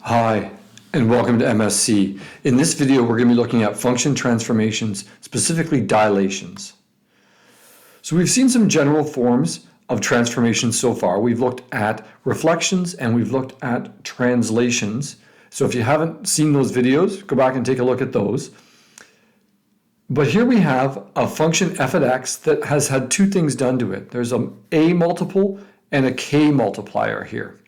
Hi, and welcome to MSc. In this video, we're going to be looking at function transformations, specifically dilations. So we've seen some general forms of transformations so far. We've looked at reflections and we've looked at translations. So if you haven't seen those videos, go back and take a look at those. But here we have a function f at x that has had two things done to it. There's an a multiple and a k multiplier here.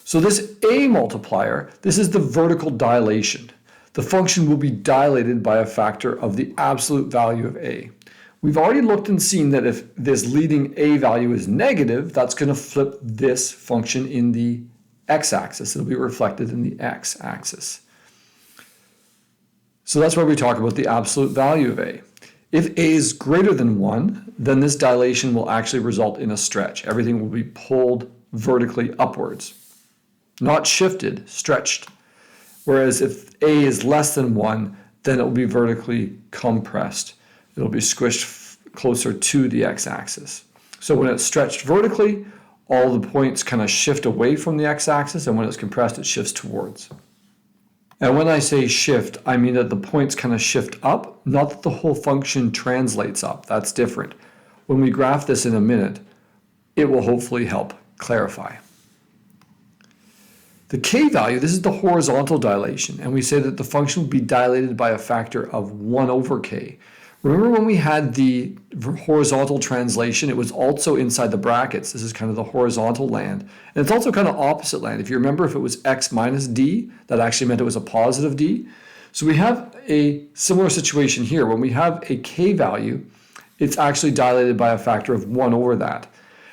So this a multiplier, this is the vertical dilation. The function will be dilated by a factor of the absolute value of a. We've already looked and seen that if this leading a value is negative, that's going to flip this function in the x-axis. It'll be reflected in the x-axis. So that's why we talk about the absolute value of a. If a is greater than 1, then this dilation will actually result in a stretch. Everything will be pulled vertically upwards. Not shifted, stretched. Whereas if a is less than 1, then it will be vertically compressed. It'll be squished closer to the x-axis. So when it's stretched vertically, all the points kind of shift away from the x-axis, and when it's compressed, it shifts towards. And when I say shift, I mean that the points kind of shift up, not that the whole function translates up. That's different. When we graph this in a minute, it will hopefully help clarify. The k value, this is the horizontal dilation, and we say that the function will be dilated by a factor of 1 over k. Remember when we had the horizontal translation, it was also inside the brackets. This is kind of the horizontal land. And it's also kind of opposite land. If you remember, if it was x minus d, that actually meant it was a positive d. So we have a similar situation here. When we have a k value, it's actually dilated by a factor of 1 over that.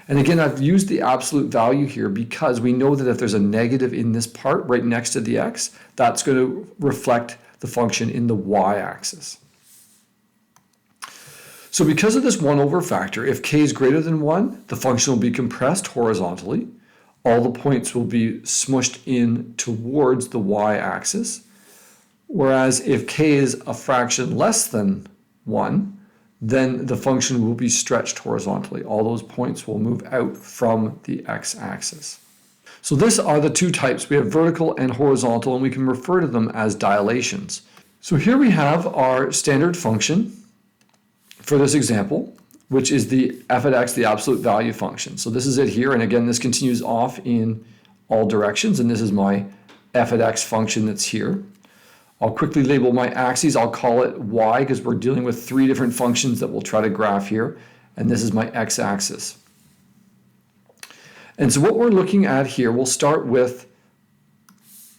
And again, I've used the absolute value here because we know that if there's a negative in this part right next to the x, that's going to reflect the function in the y-axis. So because of this 1 over factor, if k is greater than 1, the function will be compressed horizontally. All the points will be smushed in towards the y-axis. Whereas if k is a fraction less than 1, then the function will be stretched horizontally. All those points will move out from the x-axis. So these are the two types. We have vertical and horizontal, and we can refer to them as dilations. So here we have our standard function for this example, which is the f at x, the absolute value function. So this is it here, and again, this continues off in all directions, and this is my f at x function that's here. I'll quickly label my axes. I'll call it y because we're dealing with 3 different functions that we'll try to graph here. And this is my x-axis. And so what we're looking at here, we'll start with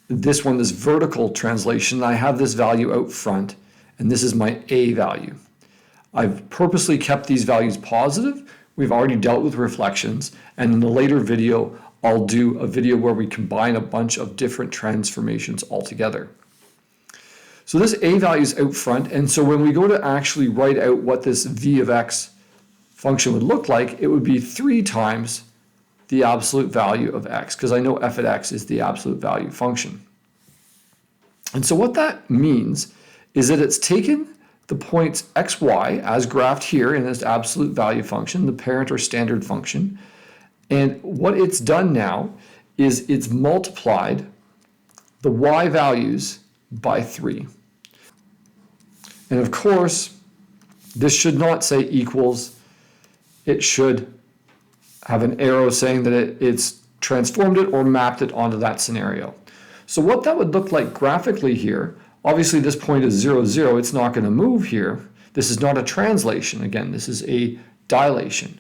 this one, this vertical translation. I have this value out front, and this is my a value. I've purposely kept these values positive. We've already dealt with reflections. And in a later video, I'll do a video where we combine a bunch of different transformations all together. So this a value is out front, and so when we go to actually write out what this v of x function would look like, it would be 3 times the absolute value of x, because I know f at x is the absolute value function. And so what that means is that it's taken the points xy as graphed here in this absolute value function, the parent or standard function, and what it's done now is it's multiplied the y values by 3. And of course, this should not say equals. It should have an arrow saying that it's transformed it or mapped it onto that scenario. So what that would look like graphically here, obviously this point is 0, 0. It's not going to move here. This is not a translation. Again, this is a dilation.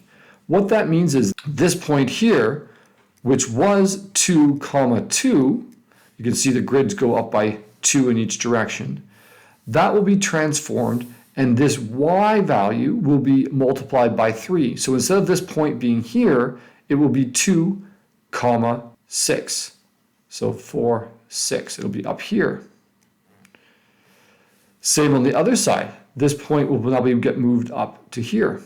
What that means is this point here, which was 2, 2, you can see the grids go up by 2 in each direction. That will be transformed, and this y value will be multiplied by 3. So instead of this point being here, it will be 2, 6. So 4, 6. It'll be up here. Same on the other side. This point will now get moved up to here.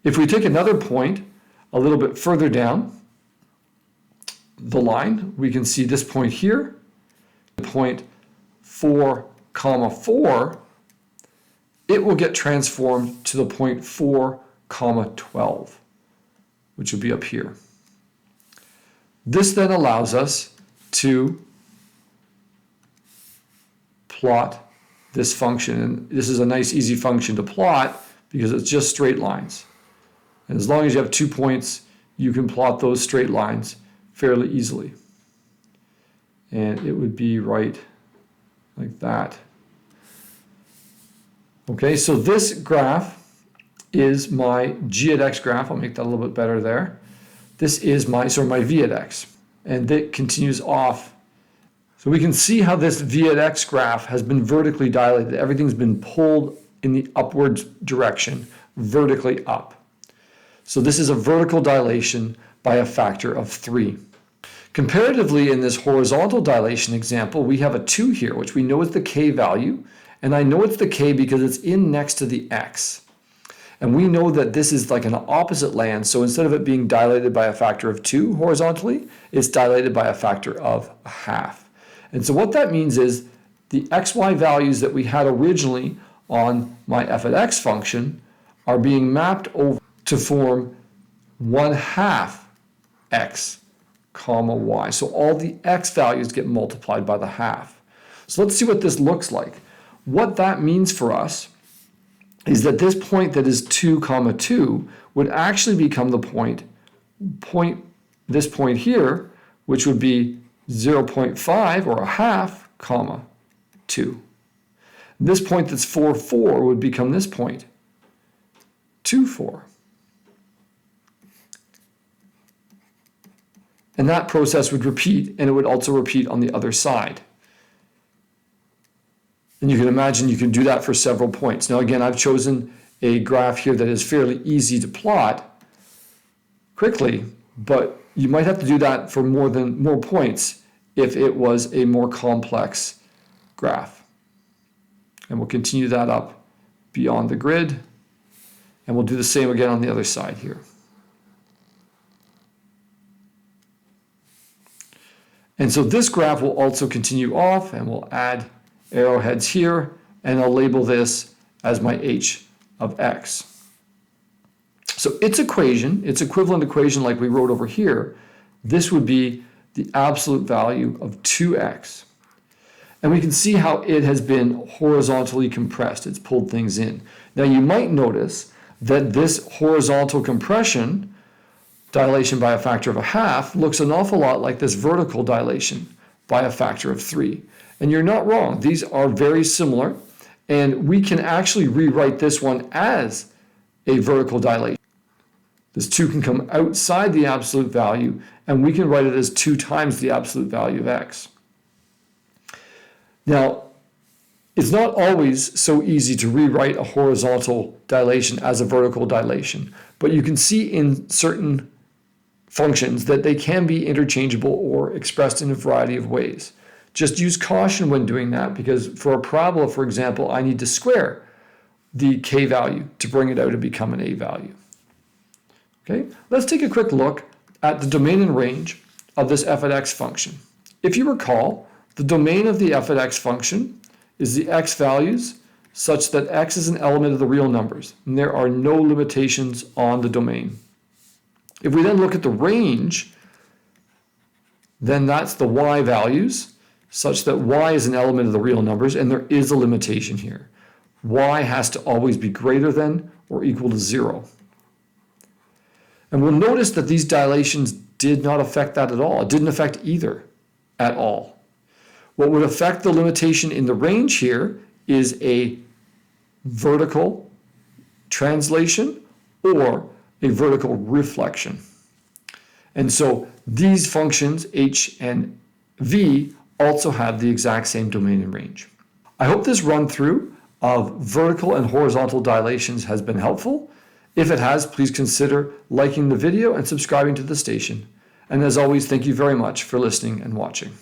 If we take another point a little bit further down the line, we can see this point here, point 4, 4, it will get transformed to the point 4, 12, which will be up here. This then allows us to plot this function. And this is a nice, easy function to plot because it's just straight lines. And as long as you have 2 points, you can plot those straight lines fairly easily. And it would be right like that. Okay, so this graph is my g at x graph. I'll make that a little bit better there. This is my v at x, and it continues off. So we can see how this v at x graph has been vertically dilated. Everything's been pulled in the upwards direction, vertically up. So this is a vertical dilation by a factor of 3. Comparatively, in this horizontal dilation example, we have a 2 here, which we know is the k value, and I know it's the k because it's in next to the x. And we know that this is like an opposite land, so instead of it being dilated by a factor of 2 horizontally, it's dilated by a factor of a half. And so what that means is the xy values that we had originally on my f at x function are being mapped over to form 1/2 x comma y. So all the x values get multiplied by the half. So let's see what this looks like. What that means for us is that this point that is 2 comma 2 would actually become the this point here, which would be 0.5 or a half comma 2. This point that's 4, 4 would become this point, 2, 4. And that process would repeat, and it would also repeat on the other side. And you can imagine you can do that for several points. Now again, I've chosen a graph here that is fairly easy to plot quickly, but you might have to do that for more points if it was a more complex graph. And we'll continue that up beyond the grid, and we'll do the same again on the other side here. And so this graph will also continue off, and we'll add arrowheads here, and I'll label this as my h of x. So its equation, its equivalent equation like we wrote over here, this would be the absolute value of 2x. And we can see how it has been horizontally compressed. It's pulled things in. Now you might notice that this horizontal compression, dilation by a factor of a half, looks an awful lot like this vertical dilation by a factor of 3. And you're not wrong. These are very similar, and we can actually rewrite this one as a vertical dilation. This 2 can come outside the absolute value, and we can write it as 2 times the absolute value of x. Now, it's not always so easy to rewrite a horizontal dilation as a vertical dilation, but you can see in certain functions that they can be interchangeable or expressed in a variety of ways. Just use caution when doing that, because for a parabola, for example, I need to square the k value to bring it out and become an a value. Okay, let's take a quick look at the domain and range of this f at x function. If you recall, the domain of the f at x function is the x values such that x is an element of the real numbers, and there are no limitations on the domain. If we then look at the range, then that's the y values such that y is an element of the real numbers, and there is a limitation here. Y has to always be greater than or equal to 0. And we'll notice that these dilations did not affect that at all. It didn't affect either at all. What would affect the limitation in the range here is a vertical translation or a vertical reflection. And so these functions, h and v, also have the exact same domain and range. I hope this run through of vertical and horizontal dilations has been helpful. If it has, please consider liking the video and subscribing to the station. And as always, thank you very much for listening and watching.